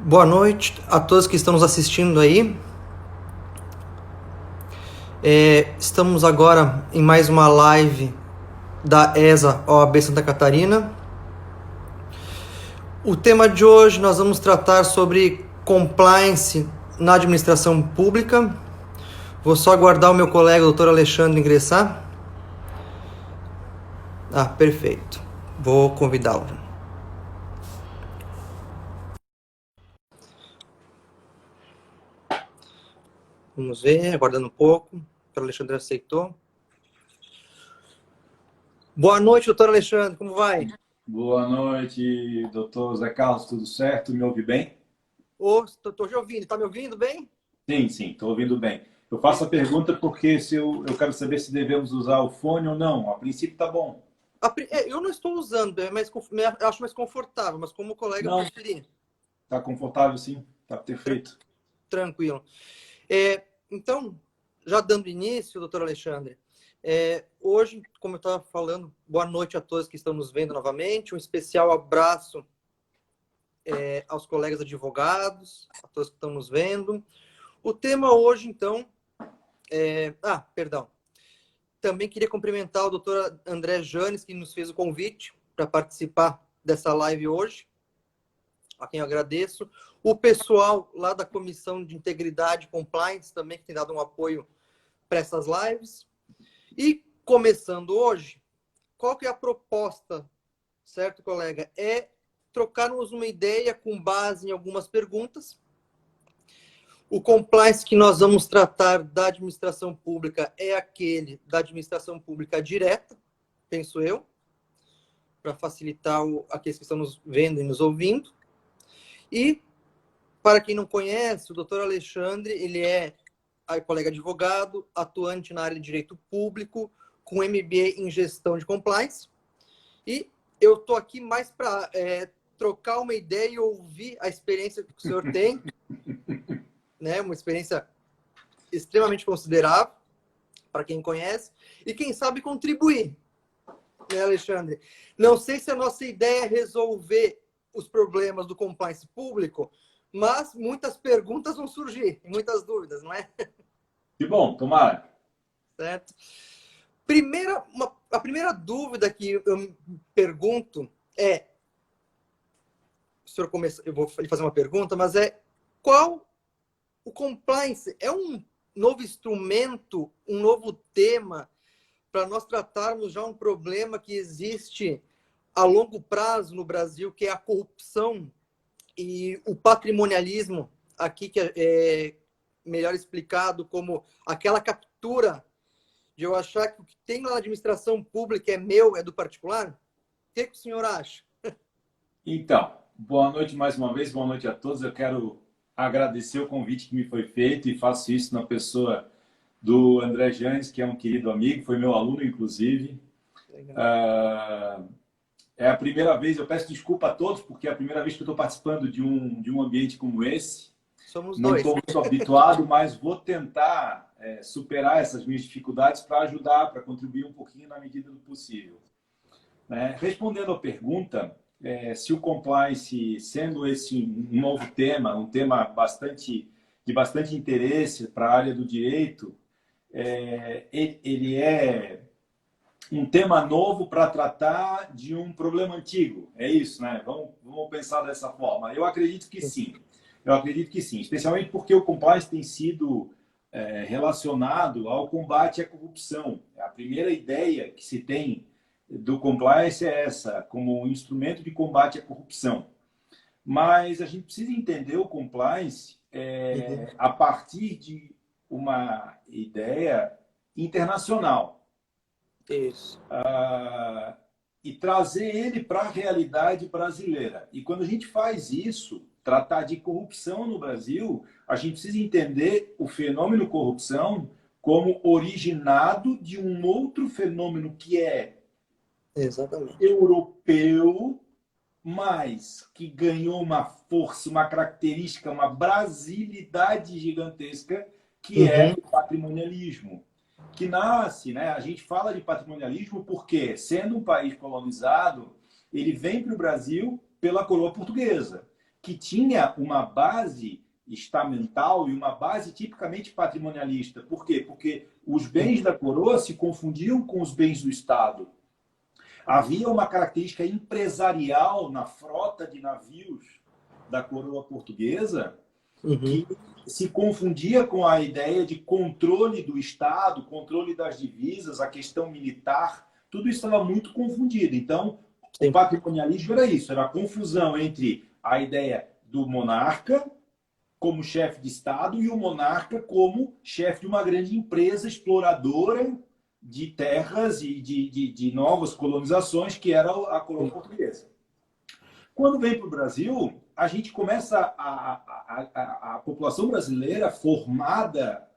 Boa noite a todos que estão nos assistindo aí. Estamos agora em mais uma live da ESA OAB Santa Catarina. O tema de hoje nós vamos tratar sobre compliance na administração pública. Vou só aguardar o meu colega, o Dr. Alexandre, ingressar. Perfeito. Vou convidá-lo. Vamos ver, aguardando um pouco. O Dr. Alexandre aceitou. Boa noite, doutor Alexandre, como vai? Boa noite, doutor Zé Carlos, tudo certo? Me ouve bem? Estou te ouvindo, está me ouvindo bem? Sim, estou ouvindo bem. Eu faço a pergunta porque eu quero saber se devemos usar o fone ou não. A princípio está bom. Eu não estou usando, eu acho mais confortável, mas como colega Não, preferir. está confortável sim, está perfeito. Tranquilo. Então, já dando início, doutor Alexandre, hoje, como eu estava falando, boa noite a todos que estão nos vendo novamente, um especial abraço aos colegas advogados, a todos que estão nos vendo. O tema hoje, então, perdão. Também queria cumprimentar o doutor André Janes, que nos fez o convite para participar dessa live hoje, a quem eu agradeço. O pessoal lá da Comissão de Integridade e Compliance também, que tem dado um apoio para essas lives. E, começando hoje, qual que é a proposta, certo, colega? É trocarmos uma ideia com base em algumas perguntas. O compliance que nós vamos tratar da administração pública é aquele da administração pública direta, penso eu, para facilitar aqueles que estão nos vendo e nos ouvindo. E, para quem não conhece, o doutor Alexandre, ele é colega advogado, atuante na área de direito público, com MBA em gestão de compliance. E eu estou aqui mais para trocar uma ideia e ouvir a experiência que o senhor tem, né? Uma experiência extremamente considerável, para quem conhece, e quem sabe contribuir, né, Alexandre? Não sei se a nossa ideia é resolver os problemas do compliance público, mas muitas perguntas vão surgir, muitas dúvidas, não é? Que bom, tomara. Certo? A primeira dúvida que eu me pergunto é, eu vou lhe fazer uma pergunta, mas qual o compliance é um novo instrumento, um novo tema para nós tratarmos já um problema que existe a longo prazo no Brasil, que é a corrupção e o patrimonialismo, aqui que é melhor explicado como aquela captura de eu achar que o que tem na administração pública é meu, é do particular? O que o senhor acha? Então, boa noite mais uma vez, boa noite a todos. Eu quero agradecer o convite que me foi feito e faço isso na pessoa do André Janes, que é um querido amigo, foi meu aluno, inclusive. É a primeira vez, eu peço desculpa a todos, porque é a primeira vez que eu estou participando de um ambiente como esse. Somos Não dois. estou muito habituado, mas vou tentar superar essas minhas dificuldades para ajudar, para contribuir um pouquinho na medida do possível. Respondendo à pergunta, se o compliance, sendo esse um novo tema, um tema de bastante interesse para a área do direito, ele é um tema novo para tratar de um problema antigo. É isso, né? Vamos pensar dessa forma. Eu acredito que sim. Eu acredito que sim, especialmente porque o compliance tem sido relacionado ao combate à corrupção. A primeira ideia que se tem do compliance é essa, como um instrumento de combate à corrupção. Mas a gente precisa entender o compliance a partir de uma ideia internacional. Isso. E trazer ele para a realidade brasileira. E quando a gente faz isso, tratar de corrupção no Brasil, a gente precisa entender o fenômeno corrupção como originado de um outro fenômeno que é Exatamente. europeu, mas que ganhou uma força, uma característica, uma brasilidade gigantesca, que é o patrimonialismo. Que nasce, né? A gente fala de patrimonialismo porque, sendo um país colonizado, ele vem para o Brasil pela coroa portuguesa, que tinha uma base estamental e uma base tipicamente patrimonialista. Por quê? Porque os bens da coroa se confundiam com os bens do Estado. Havia uma característica empresarial na frota de navios da coroa portuguesa que se confundia com a ideia de controle do Estado, controle das divisas, a questão militar. Tudo isso estava muito confundido. Então, o patrimonialismo era isso, era a confusão entre a ideia do monarca como chefe de Estado e o monarca como chefe de uma grande empresa exploradora de terras e de novas colonizações, que era a coroa portuguesa. Quando vem para o Brasil, a gente começa a população brasileira formada,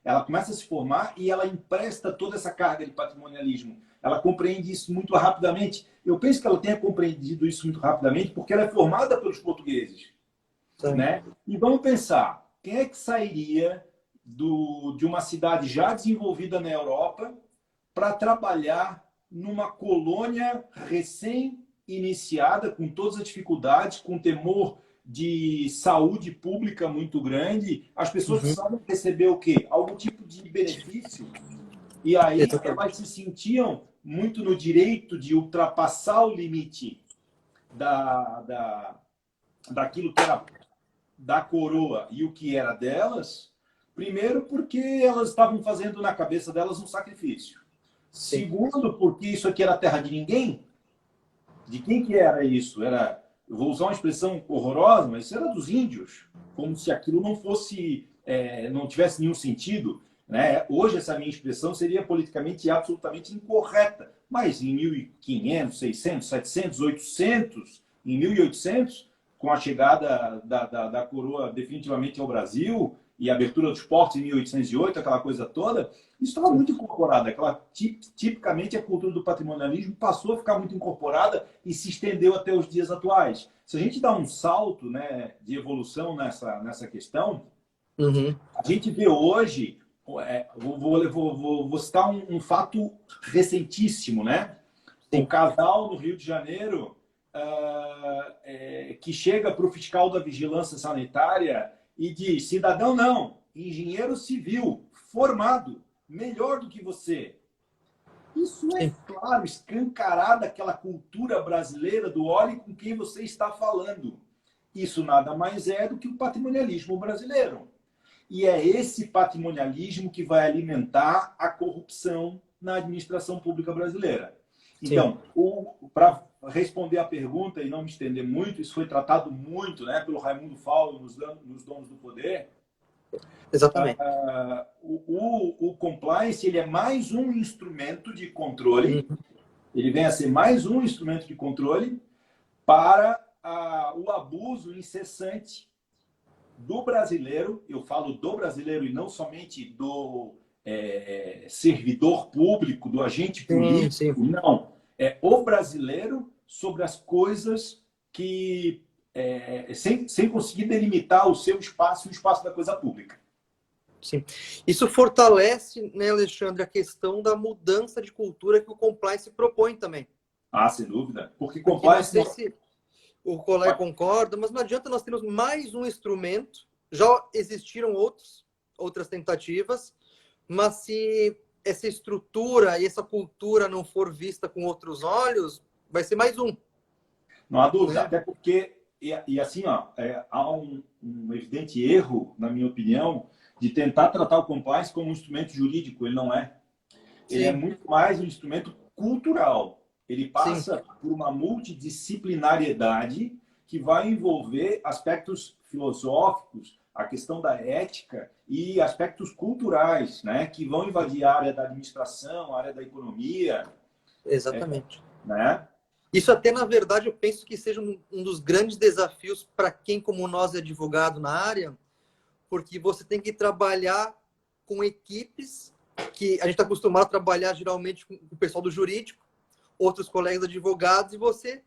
ela começa a se formar e ela empresta toda essa carga de patrimonialismo. Ela compreende isso muito rapidamente. Eu penso que ela tenha compreendido isso muito rapidamente porque ela é formada pelos portugueses. Né? E vamos pensar, quem é que sairia de uma cidade já desenvolvida na Europa para trabalhar numa colônia recém-iniciada, com todas as dificuldades, com temor de saúde pública muito grande? As pessoas precisavam receber o quê? Algum tipo de benefício. E aí elas se sentiam muito no direito de ultrapassar o limite daquilo que era da coroa e o que era delas, primeiro porque elas estavam fazendo na cabeça delas um sacrifício. Segundo, porque isso aqui era terra de ninguém. De quem que era isso? Eu vou usar uma expressão horrorosa, mas isso era dos índios, como se aquilo não fosse, não tivesse nenhum sentido. Né? Hoje essa minha expressão seria politicamente absolutamente incorreta, mas em 1500, 600, 700, 800, em 1800, com a chegada da coroa definitivamente ao Brasil e a abertura dos portos em 1808, aquela coisa toda, isso estava muito incorporado. Tipicamente, a cultura do patrimonialismo passou a ficar muito incorporada e se estendeu até os dias atuais. Se a gente dá um salto, né, de evolução nessa questão, a gente vê hoje, vou citar um fato recentíssimo, né? Um casal no Rio de Janeiro que chega para o fiscal da vigilância sanitária e diz: cidadão não, engenheiro civil, formado, melhor do que você. Isso é claro, escancarada aquela cultura brasileira do olhe com quem você está falando. Isso nada mais é do que o patrimonialismo brasileiro. E é esse patrimonialismo que vai alimentar a corrupção na administração pública brasileira. Então, para responder à pergunta e não me estender muito, isso foi tratado muito, né, pelo Raimundo Faulo nos Donos do Poder. Exatamente. O compliance, ele é mais um instrumento de controle, ele vem a ser mais um instrumento de controle para o abuso incessante do brasileiro. Eu falo do brasileiro e não somente do servidor público, do agente político, não. É o brasileiro sobre as coisas que, sem conseguir delimitar o seu espaço e o espaço da coisa pública. Sim. Isso fortalece, né, Alexandre, a questão da mudança de cultura que o compliance propõe também. Ah, sem dúvida. Porque compliance... Não sei se o colega concorda, mas não adianta nós termos mais um instrumento. Já existiram outras tentativas, mas se essa estrutura e essa cultura não for vista com outros olhos, vai ser mais um. Não há dúvida, até porque, e assim, há um evidente erro, na minha opinião, de tentar tratar o compliance como um instrumento jurídico. Ele não é. Ele é muito mais um instrumento cultural. Ele passa por uma multidisciplinariedade que vai envolver aspectos filosóficos, a questão da ética e aspectos culturais, né, que vão invadir a área da administração, a área da economia. Exatamente. Né? Isso até, na verdade, eu penso que seja um dos grandes desafios para quem, como nós, é advogado na área, porque você tem que trabalhar com equipes que a gente está acostumado a trabalhar geralmente com o pessoal do jurídico, outros colegas advogados, e você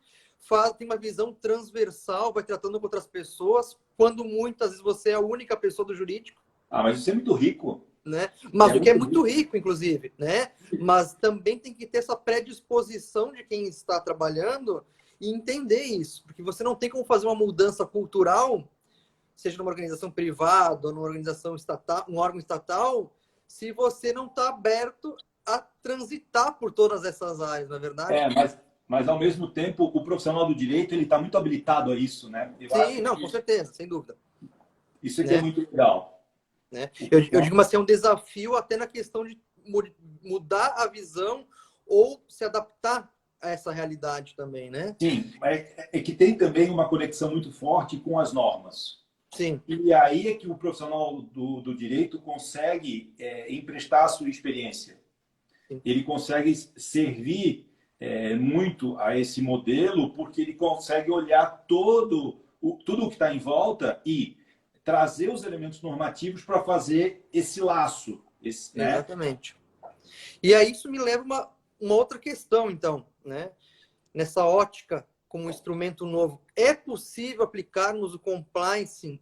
tem uma visão transversal, vai tratando com outras pessoas, quando muitas vezes você é a única pessoa do jurídico. Ah, mas isso é muito rico. Né? Mas o que é muito rico, inclusive, né? Mas também tem que ter essa predisposição de quem está trabalhando e entender isso, porque você não tem como fazer uma mudança cultural, seja numa organização privada ou numa organização estatal, um órgão estatal, se você não está aberto a transitar por todas essas áreas, não é verdade? Mas ao mesmo tempo, o profissional do direito ele está muito habilitado a isso, né? Eu Sim, acho não, que com certeza, sem dúvida. isso aqui é Né? muito legal. Né? Eu digo, mas assim, é um desafio até na questão de mudar a visão ou se adaptar a essa realidade também, né? Sim, é que tem também uma conexão muito forte com as normas. Sim. E aí é que o profissional do direito consegue emprestar a sua experiência. Sim. Ele consegue servir muito a esse modelo porque ele consegue olhar tudo o que está em volta e trazer os elementos normativos para fazer esse laço. Né? Exatamente. E aí isso me leva a uma outra questão, então, né? Nessa ótica, como um instrumento novo, é possível aplicarmos o compliance,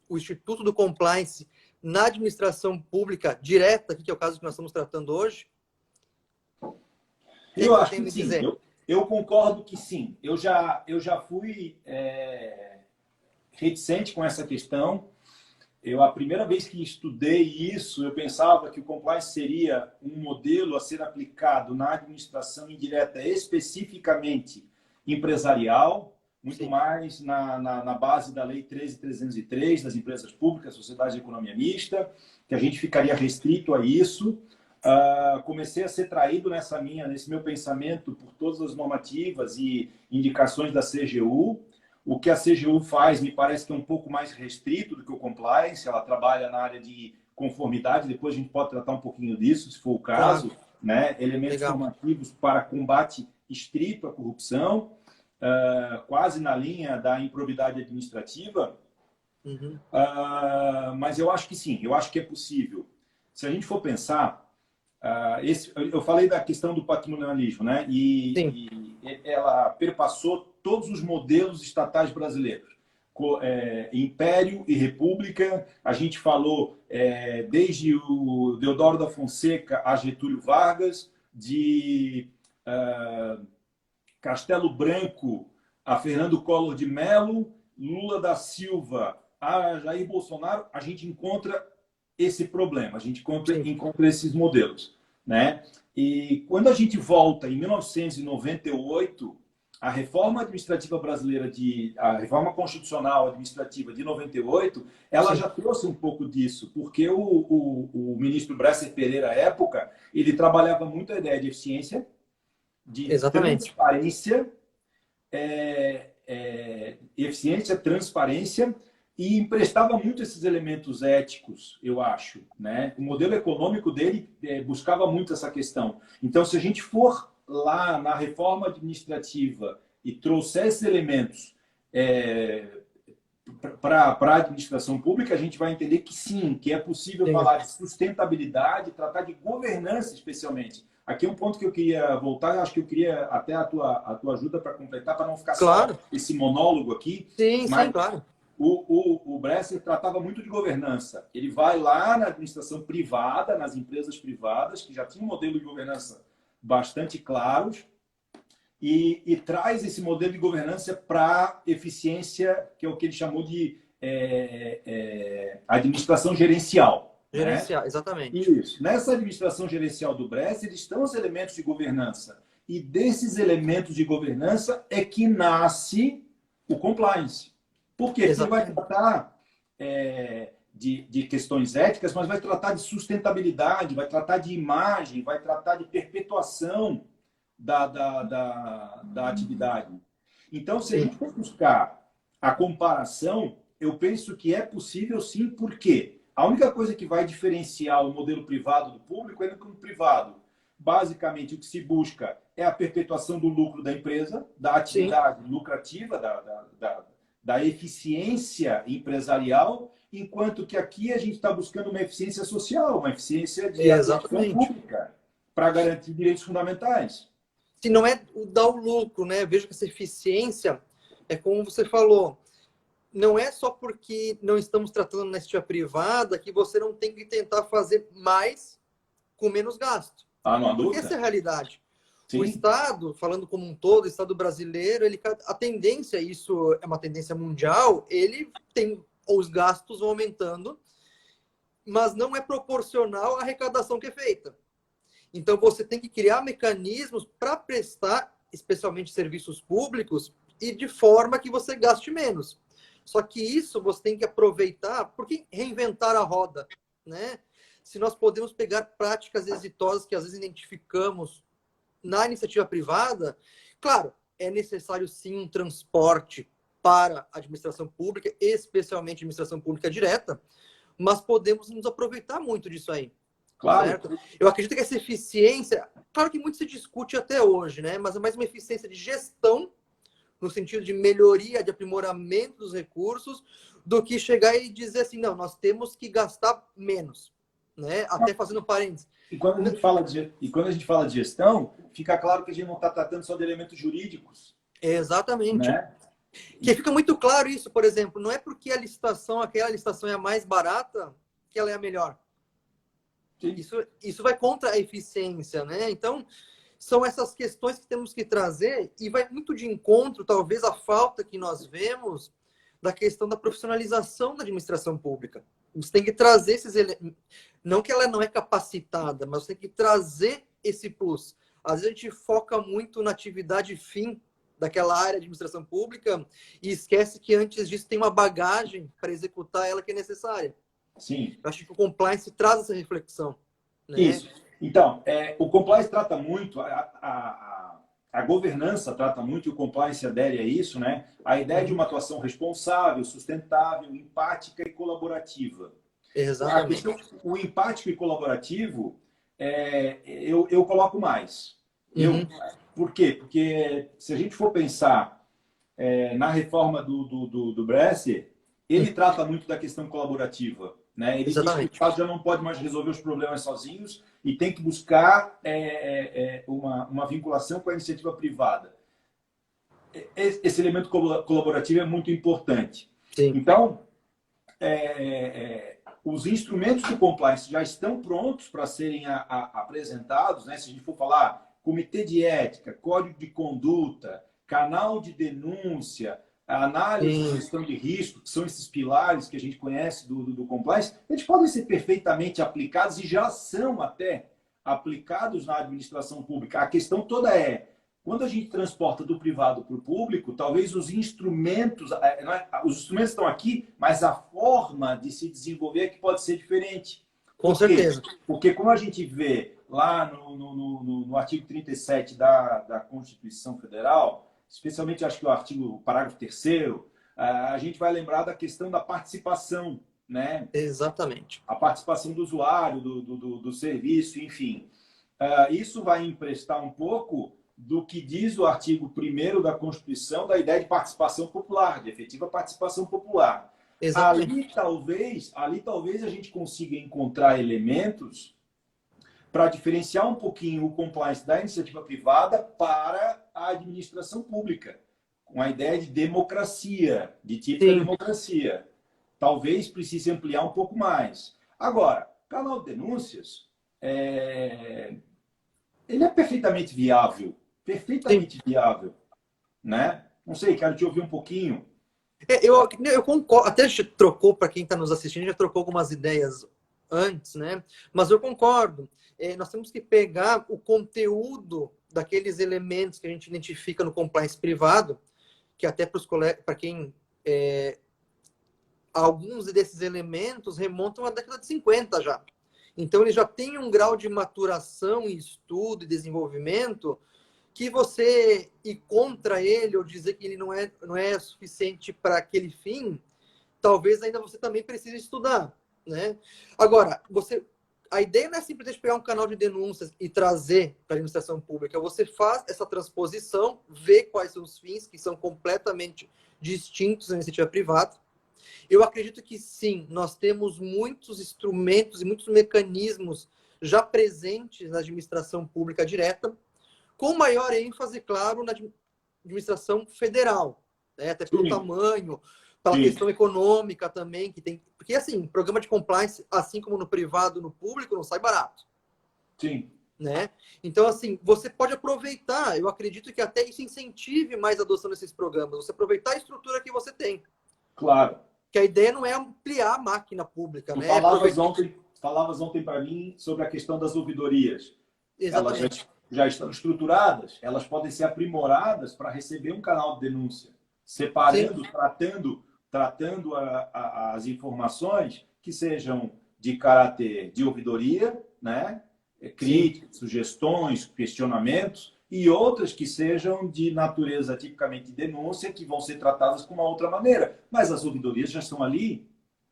o Instituto do Compliance, na administração pública direta, que é o caso que nós estamos tratando hoje? Eu que acho tenho que a sim. dizer? Eu concordo que sim. Eu já fui reticente com essa questão. A primeira vez que estudei isso, eu pensava que o compliance seria um modelo a ser aplicado na administração indireta, especificamente empresarial, muito Sim. mais na base da Lei 13.303 das empresas públicas, sociedades de economia mista, que a gente ficaria restrito a isso. Comecei a ser traído nesse meu pensamento por todas as normativas e indicações da CGU. O que a CGU faz me parece que é um pouco mais restrito do que o compliance. Ela trabalha na área de conformidade. Depois a gente pode tratar um pouquinho disso, se for o caso. Claro. Né? Elementos Legal. normativos para combate estrito à corrupção, quase na linha da improbidade administrativa. Uhum. Mas eu acho que sim, eu acho que é possível. Se a gente for pensar, eu falei da questão do patrimonialismo, né? E ela perpassou todos os modelos estatais brasileiros. Império e República, a gente falou desde o Deodoro da Fonseca a Getúlio Vargas, de Castelo Branco a Fernando Collor de Mello, Lula da Silva a Jair Bolsonaro, a gente encontra esse problema, a gente encontra esses modelos. Né? E quando a gente volta em 1998, a reforma administrativa brasileira, a reforma constitucional administrativa de 98, ela já trouxe um pouco disso, porque o ministro Bresser Pereira, à época, ele trabalhava muito a ideia de eficiência, de transparência, eficiência, transparência, e emprestava muito esses elementos éticos, eu acho. Né? O modelo econômico dele buscava muito essa questão. Então, se a gente for lá na reforma administrativa e trouxer esses elementos para a administração pública, a gente vai entender que sim, que é possível falar de sustentabilidade, tratar de governança especialmente. Aqui é um ponto que eu queria voltar, acho que eu queria até a tua ajuda para completar, para não ficar só esse monólogo aqui. Sim, claro. O Bresser tratava muito de governança. Ele vai lá na administração privada, nas empresas privadas, que já tinha um modelo de governança bastante claros, e traz esse modelo de governança para eficiência, que é o que ele chamou de administração gerencial. Gerencial, né? Exatamente. Isso. Nessa administração gerencial do Bresser estão os elementos de governança. E desses elementos de governança é que nasce o compliance. Por quê? Porque ele vai tratar de questões éticas, mas vai tratar de sustentabilidade, vai tratar de imagem, vai tratar de perpetuação da atividade. Então, se a gente for buscar a comparação, eu penso que é possível sim, porque a única coisa que vai diferenciar o modelo privado do público é no privado. Basicamente, o que se busca é a perpetuação do lucro da empresa, da atividade lucrativa, da eficiência empresarial, enquanto que aqui a gente está buscando uma eficiência social, uma eficiência de atuação pública para garantir direitos fundamentais. Se não é dar o lucro, né? Eu vejo que essa eficiência é como você falou, não é só porque não estamos tratando na iniciativa privada que você não tem que tentar fazer mais com menos gasto. Não há dúvida. Porque essa é a realidade. O Sim, Estado, falando como um todo, o Estado brasileiro, a tendência, isso é uma tendência mundial, ele tem, os gastos vão aumentando, mas não é proporcional à arrecadação que é feita. Então, você tem que criar mecanismos para prestar, especialmente serviços públicos, e de forma que você gaste menos. Só que isso você tem que aproveitar, porque reinventar a roda, né? Se nós podemos pegar práticas exitosas que às vezes identificamos na iniciativa privada, claro, é necessário sim um transporte para a administração pública, especialmente a administração pública direta, mas podemos nos aproveitar muito disso aí. claro. Certo? Eu acredito que essa eficiência, claro que muito se discute até hoje, né? Mas é mais uma eficiência de gestão, no sentido de melhoria, de aprimoramento dos recursos, do que chegar e dizer assim, não, nós temos que gastar menos, né? Até fazendo parênteses. E quando a gente fala de gestão, fica claro que a gente não está tratando só de elementos jurídicos, Exatamente. né? Que fica muito claro isso, por exemplo, não é porque aquela licitação é a mais barata, que ela é a melhor. Isso vai contra a eficiência, né? Então, são essas questões que temos que trazer e vai muito de encontro, talvez, a falta que nós vemos da questão da profissionalização da administração pública. Você tem que trazer esses elementos. Não que ela não é capacitada, mas você tem que trazer esse plus. Às vezes a gente foca muito na atividade fim daquela área de administração pública e esquece que antes disso tem uma bagagem para executar ela que é necessária. Sim. Eu acho que o compliance traz essa reflexão. Né? Isso. Então, o compliance trata muito, a governança trata muito, e o compliance adere a isso, né? A ideia de uma atuação responsável, sustentável, empática e colaborativa. Exatamente. O empático e colaborativo, eu coloco mais. Por quê? Porque se a gente for pensar na reforma do Bresser, ele trata muito da questão colaborativa. Né? Ele diz que o Estado já não pode mais resolver os problemas sozinhos e tem que buscar uma vinculação com a iniciativa privada. Esse elemento colaborativo é muito importante. Sim. Então, os instrumentos do compliance já estão prontos para serem apresentados. Né? Se a gente for falar comitê de ética, código de conduta, canal de denúncia, a análise de gestão de risco, que são esses pilares que a gente conhece do compliance, eles podem ser perfeitamente aplicados e já são até aplicados na administração pública. A questão toda quando a gente transporta do privado para o público, talvez os instrumentos estão aqui, mas a forma de se desenvolver é que pode ser diferente. Com certeza. Porque como a gente vê lá no artigo 37 da Constituição Federal, especialmente acho que o parágrafo 3º, a gente vai lembrar da questão da participação, né? Exatamente. A participação do usuário, do serviço, enfim. Isso vai emprestar um pouco do que diz o artigo 1º da Constituição, da ideia de participação popular, de efetiva participação popular. Exatamente. Ali talvez a gente consiga encontrar elementos para diferenciar um pouquinho o compliance da iniciativa privada para a administração pública, com a ideia de democracia, de típica democracia. Talvez precise ampliar um pouco mais. Agora, canal de denúncias, ele é perfeitamente viável. Perfeitamente viável. Né? Não sei, quero te ouvir um pouquinho. Eu concordo. Até a gente trocou, para quem está nos assistindo, já trocou algumas ideias antes, né? Mas eu concordo. Nós temos que pegar o conteúdo daqueles elementos que a gente identifica no compliance privado, que até para quem alguns desses elementos remontam à década de 50 já. Então, ele já tem um grau de maturação, estudo e desenvolvimento que você ir contra ele ou dizer que ele não é suficiente para aquele fim, talvez ainda você também precise estudar. Né? Agora, a ideia não é simplesmente pegar um canal de denúncias e trazer para a administração pública. Você faz essa transposição, vê quais são os fins, que são completamente distintos da iniciativa privada. Eu acredito que sim, nós temos muitos instrumentos e muitos mecanismos já presentes na administração pública direta, com maior ênfase, claro, na administração federal, né? Até pelo tamanho, pela questão econômica também, que tem. Porque, assim, programa de compliance, assim como no privado, no público, não sai barato. Sim. né? Então, assim, você pode aproveitar, eu acredito que até isso incentive mais a adoção desses programas, você aproveitar a estrutura que você tem. Claro. Que a ideia não é ampliar a máquina pública, Tu né? falavas ontem para mim sobre a questão das ouvidorias. Elas Exatamente. já estão estruturadas, elas podem ser aprimoradas para receber um canal de denúncia, Sim, separando, tratando as informações que sejam de caráter de ouvidoria, né? sim. Críticas, sugestões, questionamentos, e outras que sejam de natureza tipicamente de denúncia, que vão ser tratadas de uma outra maneira. Mas as ouvidorias já estão ali.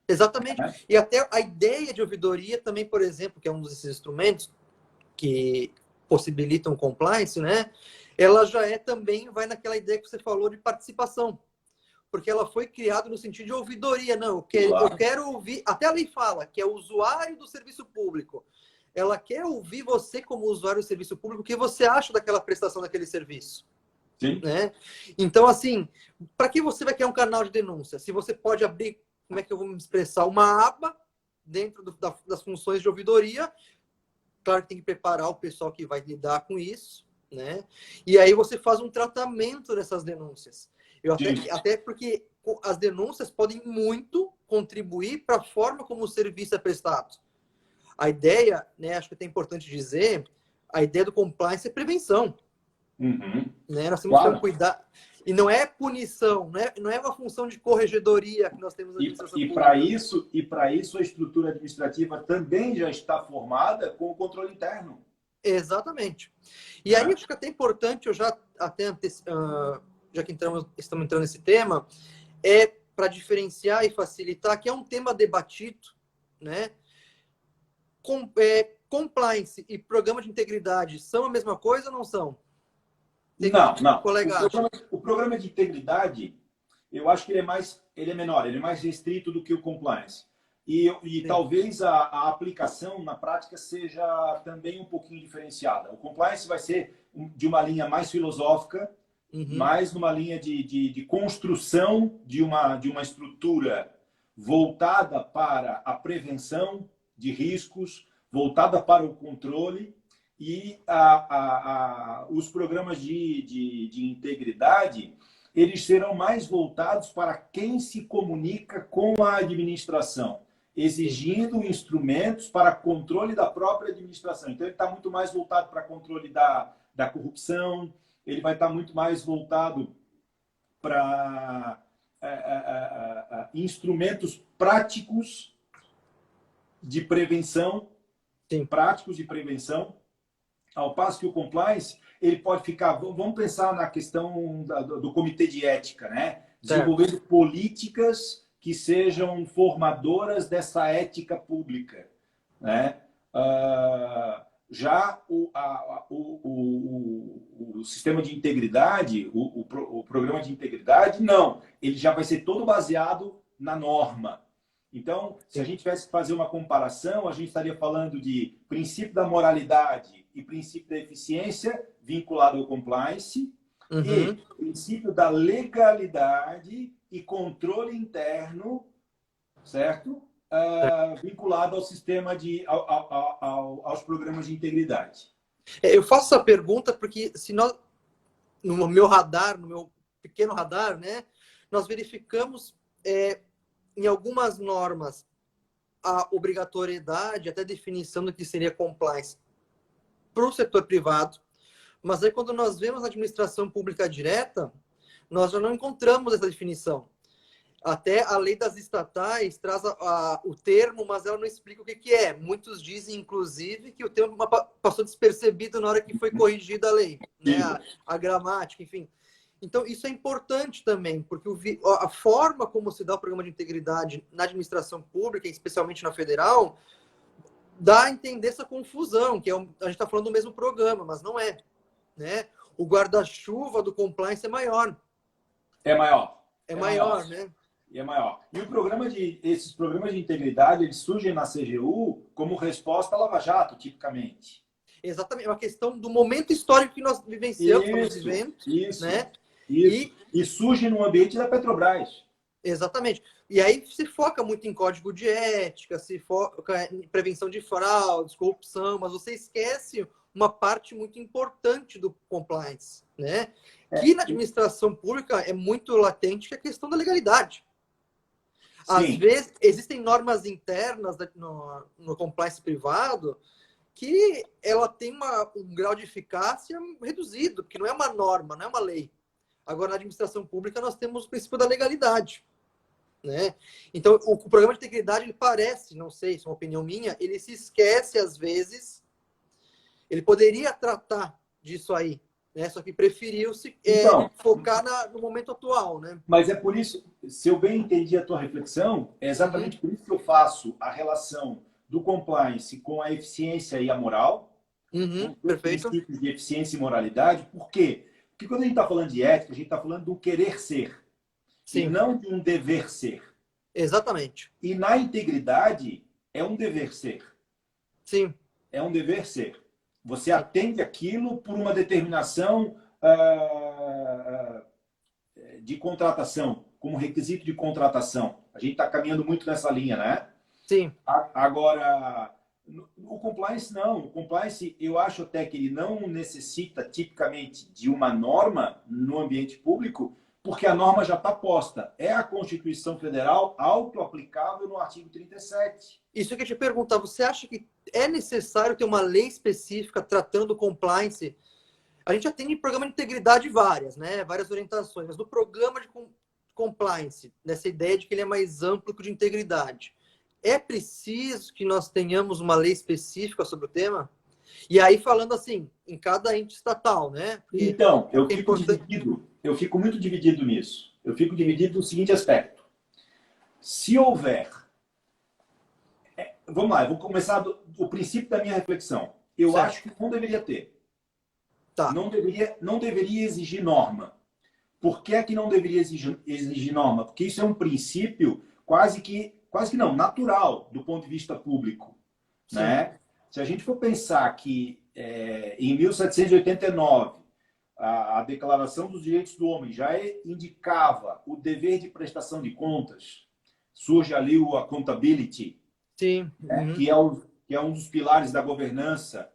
Exatamente. Né? E até a ideia de ouvidoria também, por exemplo, que é um desses instrumentos que possibilitam compliance, né? Ela já é também, vai naquela ideia que você falou de participação. Porque ela foi criada no sentido de ouvidoria. Não, eu quero ouvir, até a lei fala que é o usuário do serviço público. Ela quer ouvir você como usuário do serviço público, o que você acha daquela prestação daquele serviço. Sim. Né? Então, assim, para que você vai criar um canal de denúncia? Se você pode abrir, como é que eu vou me expressar? Uma aba dentro das funções de ouvidoria. Claro que tem que preparar o pessoal que vai lidar com isso, né? E aí você faz um tratamento dessas denúncias. Até porque as denúncias podem muito contribuir para a forma como o serviço é prestado. A ideia, né, acho que é importante dizer, a ideia do compliance é prevenção. Uhum. Né? Nós temos que ter um Claro. cuidado. E não é punição, não é uma função de corregedoria que nós temos na administração E para pública. isso, a estrutura administrativa também já está formada com o controle interno. Exatamente. E aí, Né? acho que é até importante, eu já até já que estamos entrando nesse tema, é para diferenciar e facilitar, que é um tema debatido, né? Compliance e programa de integridade são a mesma coisa ou não são? Tem Não, um não. colega acha. O programa de integridade, eu acho que ele é menor, ele é mais restrito do que o compliance. E Sim. talvez a aplicação na prática seja também um pouquinho diferenciada. O compliance vai ser de uma linha mais filosófica, Uhum. mais numa linha de construção de uma estrutura voltada para a prevenção de riscos, voltada para o controle, e os programas de integridade, eles serão mais voltados para quem se comunica com a administração, exigindo instrumentos para controle da própria administração. Então, ele está muito mais voltado para controle da corrupção, ele vai estar muito mais voltado para instrumentos práticos de prevenção, Sim. ao passo que o compliance, ele pode ficar... Vamos pensar na questão do comitê de ética, né? Desenvolvendo Certo. políticas que sejam formadoras dessa ética pública, né? Já o sistema de integridade, o programa de integridade, não. Ele já vai ser todo baseado na norma. Então, se a gente tivesse que fazer uma comparação, a gente estaria falando de princípio da moralidade e princípio da eficiência vinculado ao compliance, e princípio da legalidade e controle interno, certo? Vinculado ao sistema aos programas de integridade. Eu faço essa pergunta porque se nós, no meu radar, no meu pequeno radar, né, nós verificamos em algumas normas a obrigatoriedade, até definição do que seria compliance para o setor privado, mas aí quando nós vemos a administração pública direta, nós já não encontramos essa definição. Até a lei das estatais traz o termo, mas ela não explica o que é. Muitos dizem, inclusive, que o termo passou despercebido na hora que foi corrigida a lei, né? A gramática, enfim. Então, isso é importante também, porque a forma como se dá o programa de integridade na administração pública, especialmente na federal, dá a entender essa confusão, que a gente está falando do mesmo programa, mas não é. Né? O guarda-chuva do compliance é maior. É maior. É maior, né? E é maior. E esses programas de integridade, eles surgem na CGU como resposta à Lava Jato, tipicamente. Exatamente. É uma questão do momento histórico que nós vivenciamos, estamos vivendo. Né? E surge no ambiente da Petrobras. Exatamente. E aí se foca muito em código de ética, se foca em prevenção de fraudes, corrupção, mas você esquece uma parte muito importante do compliance, né? Que na administração pública é muito latente, que é a questão da legalidade. Às Sim. vezes, existem normas internas no compliance privado que ela tem um grau de eficácia reduzido, porque não é uma norma, não é uma lei. Agora, na administração pública, nós temos o princípio da legalidade, né? Então, o programa de integridade, ele parece, não sei, isso é uma opinião minha, ele se esquece, às vezes, ele poderia tratar disso aí, né? Só que preferiu-se focar no momento atual, né? Mas é por isso, se eu bem entendi a tua reflexão, é exatamente por isso que eu faço a relação do compliance com a eficiência e a moral, com os Perfeito. princípios de eficiência e moralidade. Por quê? Porque quando a gente está falando de ética, a gente está falando do querer ser, e não de um dever ser. Exatamente. E na integridade, é um dever ser. Sim. É um dever ser. Você atende aquilo por uma determinação de contratação, como requisito de contratação. A gente está caminhando muito nessa linha, né? Sim. Agora, o compliance não. O compliance, eu acho até que ele não necessita tipicamente de uma norma no ambiente público, porque a norma já está posta. É a Constituição Federal auto-aplicável no artigo 37. Isso que eu te perguntar, você acha que é necessário ter uma lei específica tratando do compliance? A gente já tem programa de integridade várias, né? Várias orientações, mas no programa de compliance, nessa ideia de que ele é mais amplo que o de integridade, é preciso que nós tenhamos uma lei específica sobre o tema? E aí, falando assim, em cada ente estatal, né? Porque então, eu fico muito dividido nisso. Eu fico dividido no seguinte aspecto. Se houver... Vamos lá, eu vou começar do princípio da minha reflexão. Eu acho que não deveria ter. Tá. Não deveria exigir norma. Por que é que não deveria exigir norma? Porque isso é um princípio quase que não, natural do ponto de vista público. Né? Se a gente for pensar que em 1789 a Declaração dos Direitos do Homem já indicava o dever de prestação de contas, surge ali o accountability, Sim. Que é um dos pilares da governança.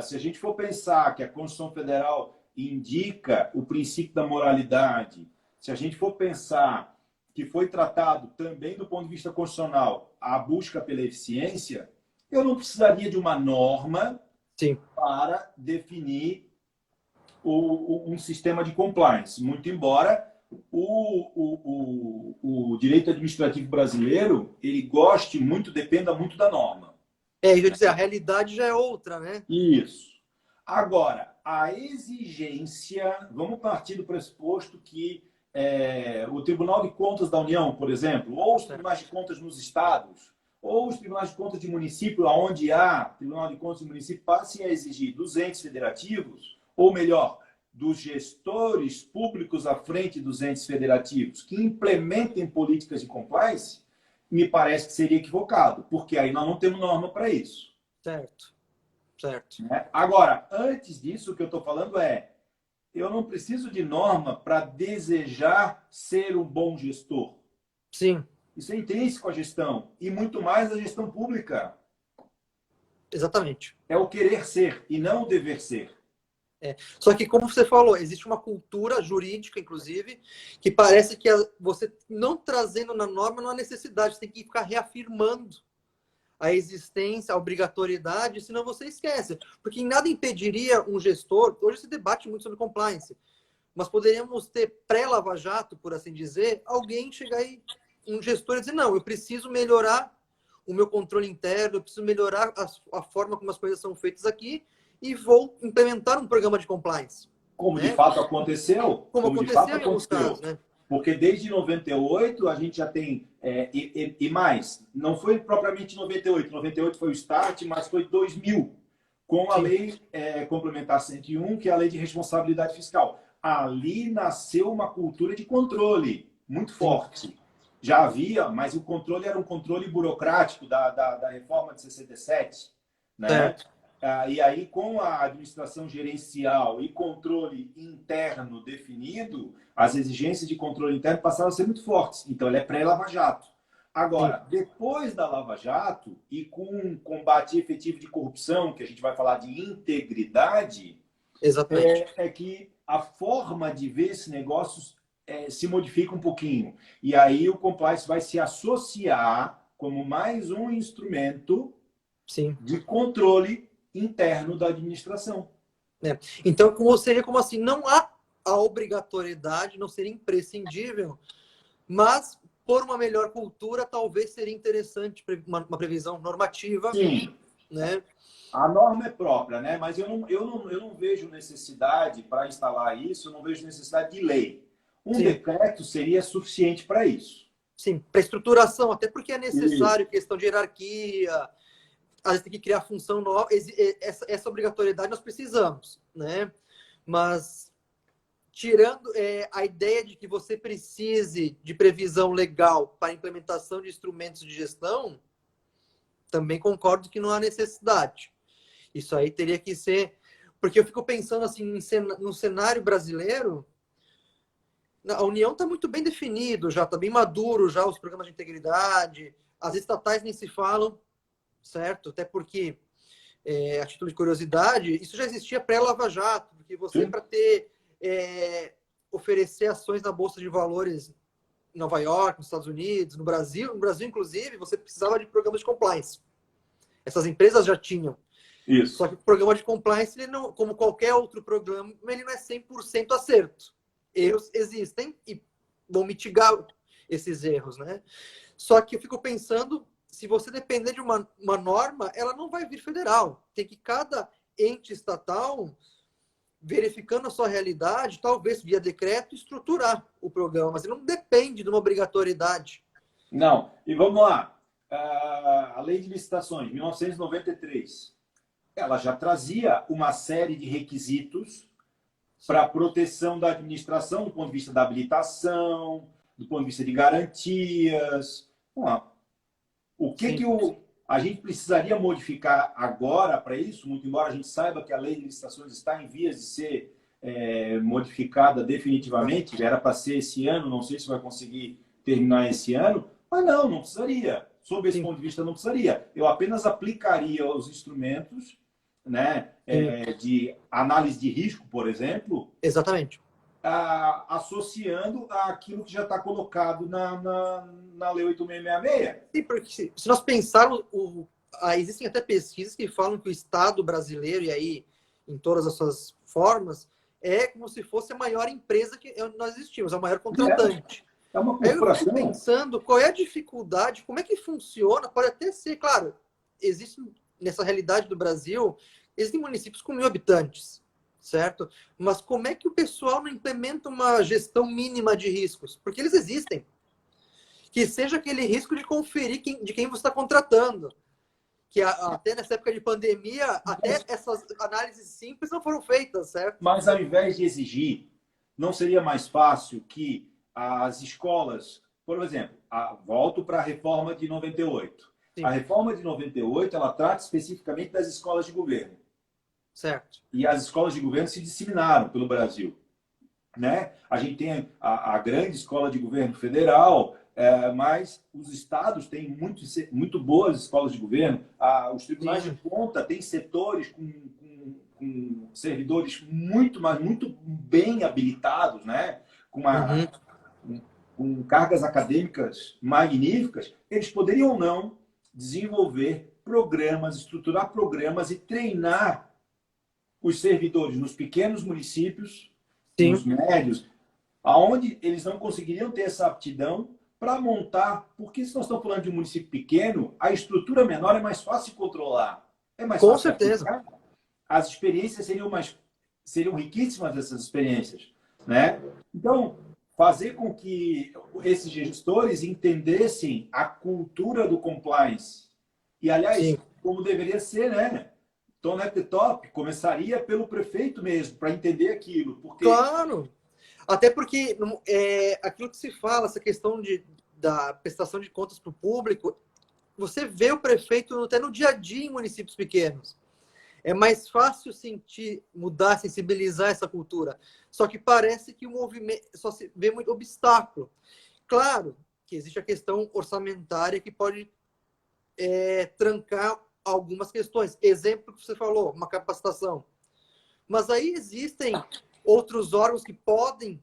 Se a gente for pensar que a Constituição Federal indica o princípio da moralidade, se a gente for pensar que foi tratado também do ponto de vista constitucional a busca pela eficiência, eu não precisaria de uma norma para definir um sistema de compliance. Muito embora o direito administrativo brasileiro ele goste muito, dependa muito da norma. Eu ia dizer, a realidade já é outra, né? Isso. Agora, a exigência, vamos partir do pressuposto que o Tribunal de Contas da União, por exemplo, ou os tribunais de contas nos estados, ou os tribunais de contas de município, onde há Tribunal de Contas de município, passem a exigir dos entes federativos, ou melhor, dos gestores públicos à frente dos entes federativos, que implementem políticas de compliance, me parece que seria equivocado, porque aí nós não temos norma para isso. Certo. Agora, antes disso, o que eu estou falando eu não preciso de norma para desejar ser um bom gestor. Sim. Isso é intrínseco à gestão, e muito mais à gestão pública. Exatamente. É o querer ser, e não o dever ser. Só que, como você falou, existe uma cultura jurídica, inclusive, que parece que você não trazendo na norma não há necessidade, você tem que ficar reafirmando a existência, a obrigatoriedade, senão você esquece. Porque nada impediria um gestor, hoje se debate muito sobre compliance, mas poderíamos ter pré-Lava Jato, por assim dizer, alguém chegar aí, um gestor e dizer, não, eu preciso melhorar o meu controle interno, eu preciso melhorar a forma como as coisas são feitas aqui, e vou implementar um programa de compliance. Como de fato aconteceu. Como de fato aconteceu. Casos, né? Porque desde 98 a gente já tem... e mais, não foi propriamente 98. 98 foi o start, mas foi 2000. Com a lei complementar 101, que é a lei de responsabilidade fiscal. Ali nasceu uma cultura de controle muito forte. Já havia, mas o controle era um controle burocrático da reforma de 67. Né? Certo. E aí, com a administração gerencial e controle interno definido, as exigências de controle interno passaram a ser muito fortes. Então, ele é pré-Lava Jato. Agora, depois da Lava Jato e com um combate efetivo de corrupção, que a gente vai falar de integridade, Exatamente. é que a forma de ver esse negócio se modifica um pouquinho. E aí o compliance vai se associar como mais um instrumento Sim. de controle interno da administração. Então, seria como assim, não há a obrigatoriedade, não seria imprescindível, mas por uma melhor cultura, talvez seria interessante uma previsão normativa. Sim. Né? A norma é própria, né? Mas eu não vejo necessidade para instalar isso, eu não vejo necessidade de lei. Um decreto seria suficiente para isso. Sim, para estruturação, até porque é necessário, questão de hierarquia, às vezes tem que criar função nova, essa obrigatoriedade nós precisamos, né? Mas tirando a ideia de que você precise de previsão legal para a implementação de instrumentos de gestão, também concordo que não há necessidade. Isso aí teria que ser... Porque eu fico pensando assim, no cenário brasileiro, a União está muito bem definido, já está bem maduro, já os programas de integridade, as estatais nem se falam, certo? Até porque, a título de curiosidade, isso já existia pré-Lava Jato, porque você, para oferecer ações na Bolsa de Valores em Nova York, nos Estados Unidos, no Brasil, inclusive, você precisava de programas de compliance. Essas empresas já tinham. Isso. Só que o programa de compliance, ele não, como qualquer outro programa, ele não é 100% acerto. Erros existem e vão mitigar esses erros, né? Só que eu fico pensando, se você depender de uma norma, ela não vai vir federal. Tem que cada ente estatal, verificando a sua realidade, talvez via decreto, estruturar o programa, mas ele não depende de uma obrigatoriedade. Não. E vamos lá. A Lei de Licitações, 1993, ela já trazia uma série de requisitos para a proteção da administração do ponto de vista da habilitação, do ponto de vista de garantias. O que a gente precisaria modificar agora para isso, muito embora a gente saiba que a Lei de Licitações está em vias de ser modificada definitivamente, era para ser esse ano, não sei se vai conseguir terminar esse ano, mas não precisaria. Sob esse ponto de vista, não precisaria. Eu apenas aplicaria os instrumentos, né, de análise de risco, por exemplo. Exatamente. Associando aquilo que já está colocado na Lei 8666. Sim, porque se nós pensarmos, existem até pesquisas que falam que o Estado brasileiro, e aí em todas as suas formas, é como se fosse a maior empresa que nós existimos, a maior contratante. É uma corporação. Eu fico pensando qual é a dificuldade, como é que funciona, pode até ser, claro, existe nessa realidade do Brasil, existem municípios com 1.000 habitantes, certo? Mas como é que o pessoal não implementa uma gestão mínima de riscos? Porque eles existem. Que seja aquele risco de conferir de quem você está contratando. Que até nessa época de pandemia, até essas análises simples não foram feitas, certo? Mas ao invés de exigir, não seria mais fácil que as escolas, por exemplo, volto para a reforma de 98. Sim. A reforma de 98, ela trata especificamente das escolas de governo. Certo. E as escolas de governo se disseminaram pelo Brasil. Né? A gente tem a grande escola de governo federal, mas os estados têm muito boas escolas de governo. Os tribunais de conta têm setores com servidores muito bem habilitados, né? Com cargas acadêmicas magníficas. Eles poderiam ou não desenvolver programas, estruturar programas e treinar os servidores nos pequenos municípios, Sim. nos médios, aonde eles não conseguiriam ter essa aptidão para montar, porque se nós estamos falando de um município pequeno, a estrutura menor é mais fácil de controlar. É mais Com fácil certeza. Aplicar. As experiências seriam riquíssimas, essas experiências. Né? Então, fazer com que esses gestores entendessem a cultura do compliance. E, aliás, Sim. como deveria ser, né? Tone at the top, começaria pelo prefeito mesmo, para entender aquilo. Porque... Claro! Até porque aquilo que se fala, essa questão da prestação de contas para o público, você vê o prefeito até no dia a dia em municípios pequenos. É mais fácil mudar, sensibilizar essa cultura. Só que parece que o movimento só se vê muito obstáculo. Claro que existe a questão orçamentária que pode trancar algumas questões. Exemplo que você falou, uma capacitação. Mas aí existem outros órgãos que podem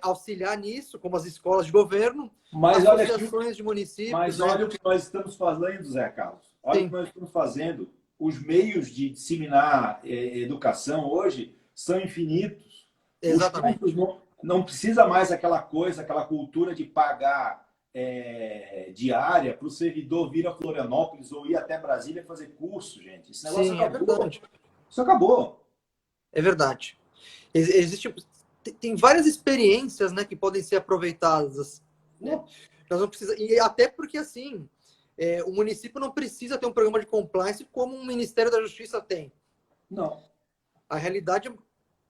auxiliar nisso, como as escolas de governo, Mas associações de municípios. Mas olha o que nós estamos fazendo, Zé Carlos. Olha o que nós estamos fazendo. Os meios de disseminar educação hoje são infinitos. Exatamente. Os não precisa mais aquela coisa, aquela cultura de pagar diária para o servidor vir a Florianópolis ou ir até Brasília fazer curso, gente. Esse negócio acabou. É verdade. Isso acabou. É verdade. Tem várias experiências, né, que podem ser aproveitadas. Né? Nós não precisa, e até porque, assim, o município não precisa ter um programa de compliance como o Ministério da Justiça tem. Não. A realidade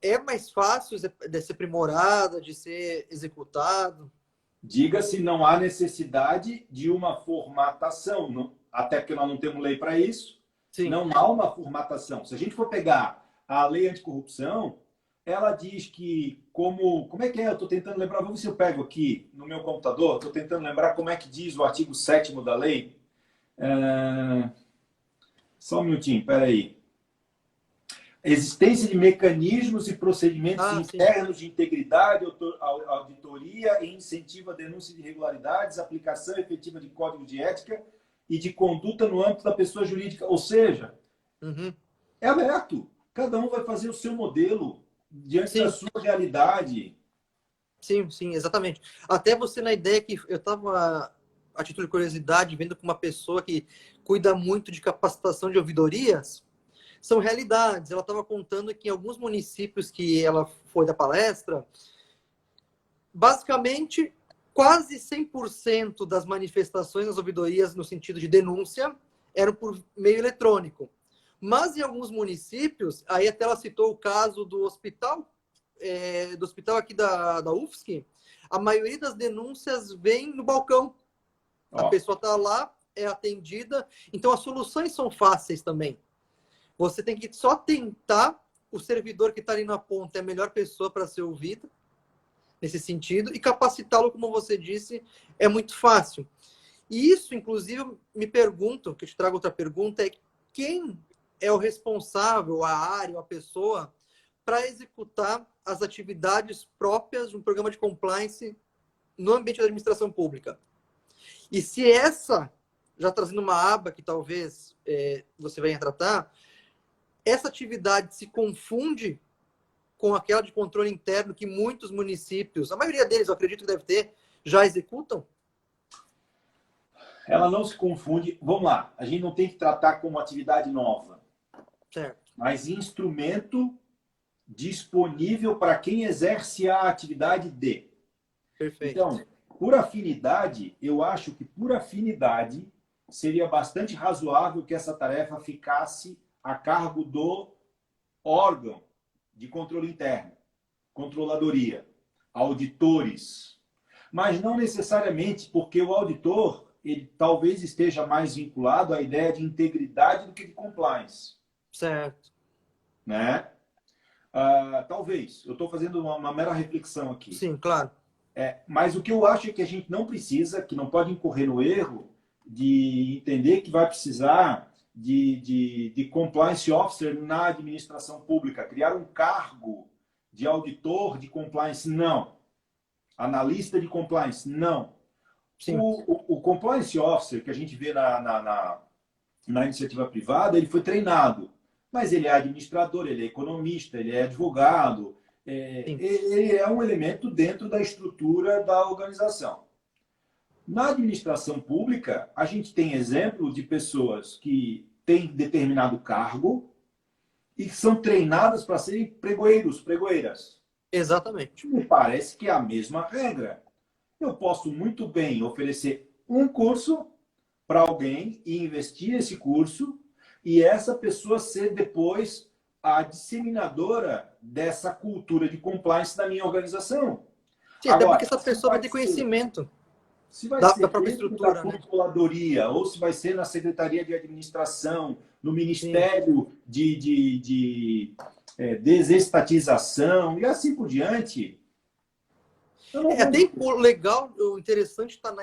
é mais fácil de ser aprimorada, de ser executado. Diga-se, não há necessidade de uma formatação, não, até porque nós não temos lei para isso. Sim. Não há uma formatação. Se a gente for pegar a lei anticorrupção, ela diz que como é que é? Eu estou tentando lembrar, vamos ver se eu pego aqui no meu computador, estou tentando lembrar como é que diz o artigo 7º da lei. Só um minutinho, espera aí. Existência de mecanismos e procedimentos internos de integridade, auditoria e incentivo à denúncia de irregularidades, aplicação efetiva de código de ética e de conduta no âmbito da pessoa jurídica. Ou seja, é aberto. Cada um vai fazer o seu modelo diante da sua realidade. Sim, exatamente. Até você na ideia que eu estava, a título de curiosidade, vendo com uma pessoa que cuida muito de capacitação de ouvidorias, são realidades. Ela estava contando que em alguns municípios que ela foi da palestra, basicamente, quase 100% das manifestações nas ouvidorias, no sentido de denúncia, eram por meio eletrônico. Mas em alguns municípios, aí até ela citou o caso do hospital aqui da UFSC, a maioria das denúncias vem no balcão. A pessoa está lá, é atendida. Então, as soluções são fáceis também. Você tem que só tentar, o servidor que está ali na ponta é a melhor pessoa para ser ouvida, nesse sentido, e capacitá-lo, como você disse, é muito fácil. E isso, inclusive, me pergunto, que eu te trago outra pergunta, é quem é o responsável, a área, a pessoa, para executar as atividades próprias de um programa de compliance no ambiente da administração pública. E se essa, já trazendo uma aba que talvez você venha tratar, essa atividade se confunde com aquela de controle interno que muitos municípios, a maioria deles, eu acredito que deve ter, já executam? Ela não se confunde. Vamos lá, a gente não tem que tratar como atividade nova. Certo. Mas instrumento disponível para quem exerce a atividade de. Perfeito. Então, por afinidade, eu acho que por afinidade seria bastante razoável que essa tarefa ficasse a cargo do órgão de controle interno, controladoria, auditores. Mas não necessariamente, porque o auditor ele talvez esteja mais vinculado à ideia de integridade do que de compliance. Certo. Né? Talvez. Eu estou fazendo uma mera reflexão aqui. Sim, claro. Mas o que eu acho é que a gente não precisa, que não pode incorrer no erro de entender que vai precisar de compliance officer na administração pública, criar um cargo de auditor de compliance, não. Analista de compliance, não. O compliance officer que a gente vê na iniciativa privada, ele foi treinado, mas ele é administrador, ele é economista, ele é advogado, ele é um elemento dentro da estrutura da organização. Na administração pública, a gente tem exemplo de pessoas que têm determinado cargo e são treinadas para serem pregoeiros, pregoeiras. Exatamente. Me parece que é a mesma regra. Eu posso muito bem oferecer um curso para alguém e investir esse curso e essa pessoa ser depois a disseminadora dessa cultura de compliance da minha organização. Sim, até porque essa pessoa vai ter conhecimento. Se vai da ser própria estrutura, da controladoria, ou se vai ser na Secretaria de Administração, no Ministério de Desestatização e assim por diante. Até o legal, o interessante está na...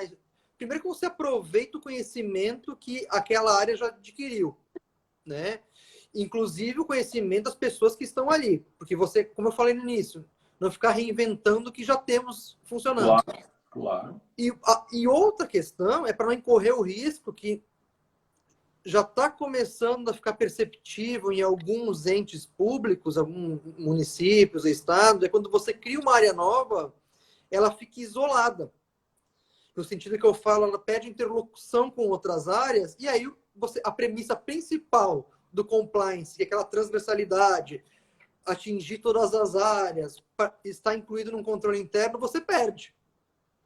Primeiro que você aproveita o conhecimento que aquela área já adquiriu, né? Inclusive o conhecimento das pessoas que estão ali. Porque você, como eu falei no início, não ficar reinventando o que já temos funcionando. Claro. E outra questão é para não incorrer o risco que já está começando a ficar perceptível em alguns entes públicos, alguns municípios, estados, é quando você cria uma área nova, ela fica isolada. No sentido que eu falo, ela perde interlocução com outras áreas, e aí a premissa principal do compliance, que é aquela transversalidade, atingir todas as áreas, estar incluído num controle interno, você perde.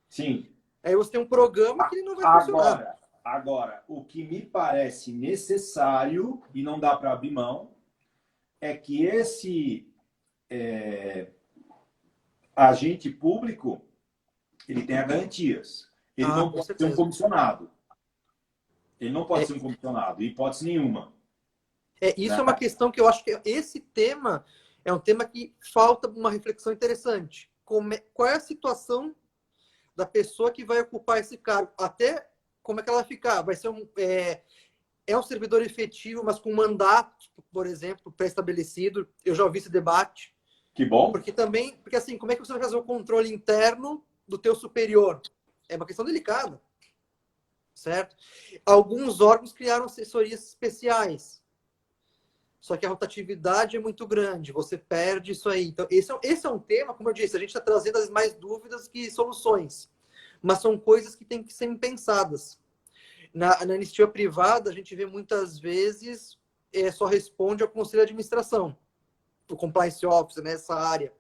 Sim. Aí você tem um programa que ele não vai funcionar. Agora, o que me parece necessário, e não dá para abrir mão, é que esse agente público ele tenha garantias. Ele não pode ser um comissionado. Ele não pode ser um comissionado, hipótese nenhuma. Isso é uma questão que eu acho que esse tema é um tema que falta uma reflexão interessante. Qual é a situação da pessoa que vai ocupar esse cargo? Até como é que ela vai ficar? Vai ser um servidor efetivo, mas com mandato, por exemplo, pré-estabelecido. Eu já ouvi esse debate. Que bom. Porque assim, como é que você vai fazer o controle interno do teu superior? É uma questão delicada, certo? Alguns órgãos criaram assessorias especiais. Só que a rotatividade é muito grande, você perde isso aí. Então, esse é um tema, como eu disse, a gente está trazendo as mais dúvidas que soluções. Mas são coisas que têm que ser pensadas. Na anistia privada, a gente vê muitas vezes, só responde ao conselho de administração, o compliance officer, nessa área.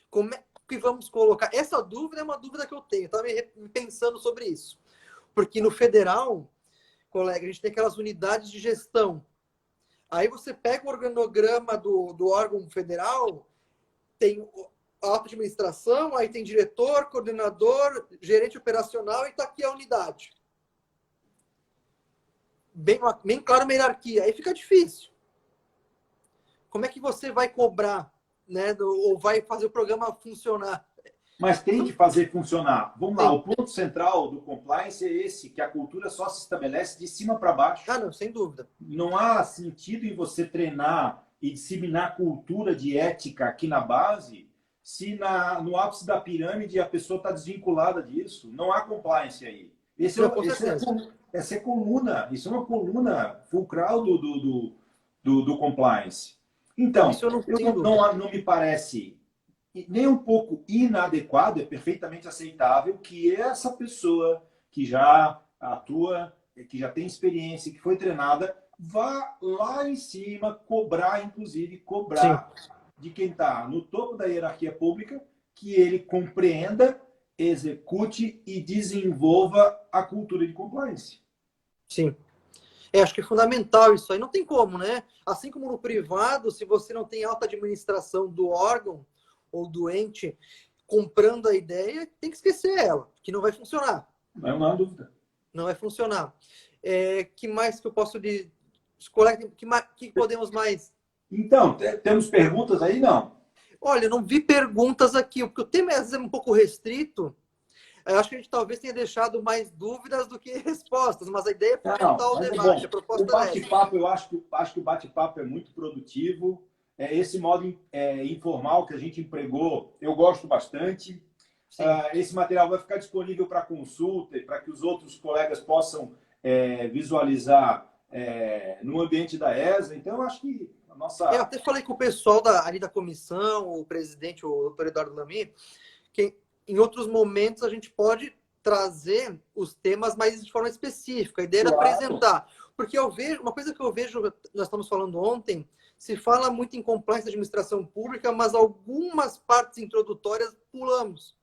Como é que vamos colocar? Essa dúvida é uma dúvida que eu tenho, estava me pensando sobre isso. Porque no federal, colega, a gente tem aquelas unidades de gestão. Aí você pega o organograma do órgão federal, tem a alta administração, aí tem diretor, coordenador, gerente operacional e está aqui a unidade. Bem claro uma hierarquia. Aí fica difícil. Como é que você vai cobrar, né? Ou vai fazer o programa funcionar? Mas tem que fazer funcionar. Vamos lá, o ponto central do compliance é esse, que a cultura só se estabelece de cima para baixo. Ah, não, sem dúvida. Não há sentido em você treinar e disseminar cultura de ética aqui na base se no ápice da pirâmide a pessoa está desvinculada disso. Não há compliance aí. Essa é coluna, isso é uma coluna fulcral do compliance. Então, não me parece nem um pouco inadequado, é perfeitamente aceitável que essa pessoa que já atua, que já tem experiência, que foi treinada, vá lá em cima cobrar Sim. de quem está no topo da hierarquia pública, que ele compreenda, execute e desenvolva a cultura de compliance. Sim. Acho que é fundamental isso aí. Não tem como, né? Assim como no privado, se você não tem alta administração do órgão ou do ente comprando a ideia, tem que esquecer ela, que não vai funcionar. Não há dúvida. Não vai funcionar. Que mais que eu posso dizer? Que podemos mais? Então, temos perguntas aí, não? Olha, eu não vi perguntas aqui, porque o tema às vezes é um pouco restrito. Eu acho que a gente talvez tenha deixado mais dúvidas do que respostas, mas a ideia é fomentar o debate. A proposta o bate-papo, eu acho que o bate-papo é muito produtivo. Esse modo informal que a gente empregou, eu gosto bastante. Esse material vai ficar disponível para consulta e para que os outros colegas possam visualizar no ambiente da ESA. Então, eu acho que a nossa... Eu até falei com o pessoal ali da comissão, o presidente, o doutor Eduardo Lamy, que em outros momentos a gente pode trazer os temas mais de forma específica. A ideia era apresentar. Porque eu vejo, uma coisa que eu vejo, nós estamos falando ontem, se fala muito em compliance de administração pública, mas algumas partes introdutórias pulamos.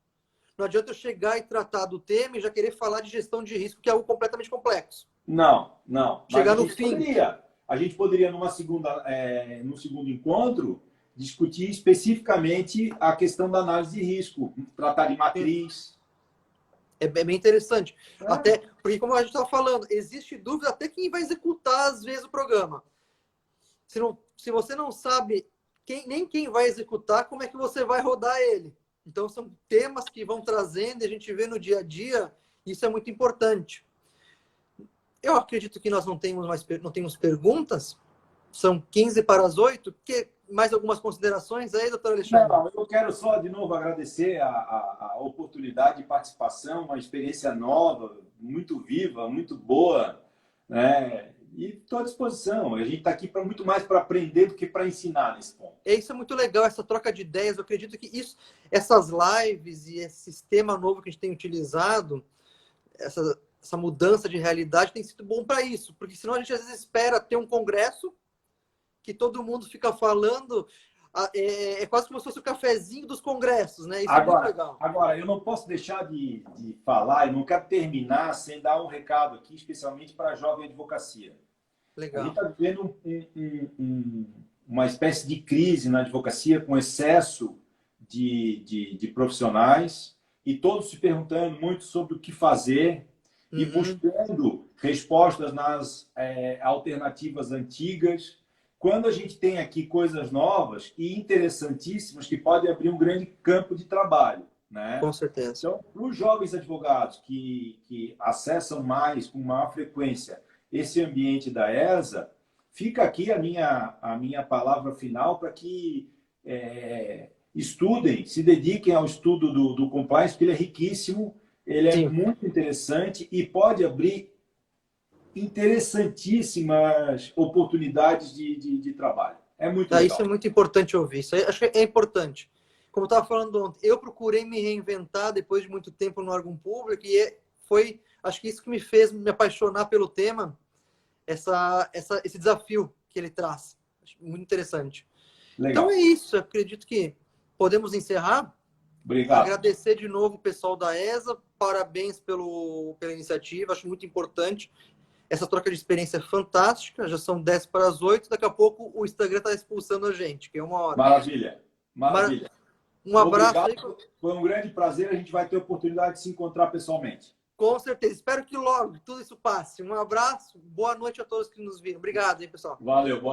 Não adianta eu chegar e tratar do tema e já querer falar de gestão de risco, que é algo completamente complexo. Não. Chegar no fim. A gente poderia, num segundo encontro, discutir especificamente a questão da análise de risco, tratar de matriz. É bem interessante. Até porque, como a gente estava falando, existe dúvida até quem vai executar, às vezes, o programa. Se você não sabe nem quem vai executar, como é que você vai rodar ele? Então, são temas que vão trazendo e a gente vê no dia a dia, e isso é muito importante. Eu acredito que nós não temos perguntas, são 15 para as 8. Mais algumas considerações aí, doutor Alexandre? Não, eu quero só, de novo, agradecer a oportunidade de participação, uma experiência nova, muito viva, muito boa, né? E estou à disposição. A gente está aqui para muito mais para aprender do que para ensinar nesse ponto. Isso é muito legal, essa troca de ideias. Eu acredito que essas lives e esse sistema novo que a gente tem utilizado, essa mudança de realidade tem sido bom para isso. Porque senão a gente às vezes espera ter um congresso que todo mundo fica falando, é quase como se fosse o cafezinho dos congressos, né? Isso é muito legal. Agora, eu não posso deixar de falar, e não quero terminar sem dar um recado aqui, especialmente para a jovem advocacia. Legal. A gente está vivendo uma espécie de crise na advocacia com excesso de profissionais e todos se perguntando muito sobre o que fazer e buscando respostas nas alternativas antigas, quando a gente tem aqui coisas novas e interessantíssimas que podem abrir um grande campo de trabalho, né? Com certeza. Então, para os jovens advogados que acessam mais, com maior frequência, esse ambiente da ESA, fica aqui a minha palavra final para que estudem, se dediquem ao estudo do compliance, porque ele é riquíssimo, ele é muito interessante e pode abrir interessantíssimas oportunidades de trabalho. É muito legal. Isso é muito importante ouvir. Isso acho que é importante. Como eu estava falando ontem, eu procurei me reinventar depois de muito tempo no órgão público e foi, acho que isso que me fez me apaixonar pelo tema, esse desafio que ele traz. Acho muito interessante. Legal. Então é isso. Eu acredito que podemos encerrar. Obrigado. Agradecer de novo o pessoal da ESA. Parabéns pela iniciativa. Acho muito importante. Essa troca de experiência é fantástica. Já são 10 para as 8. Daqui a pouco o Instagram está expulsando a gente, que é 1h. Maravilha. Maravilha. Um abraço. Obrigado. Foi um grande prazer. A gente vai ter a oportunidade de se encontrar pessoalmente. Com certeza. Espero que logo tudo isso passe. Um abraço. Boa noite a todos que nos viram. Obrigado, hein, pessoal. Valeu. Boa noite.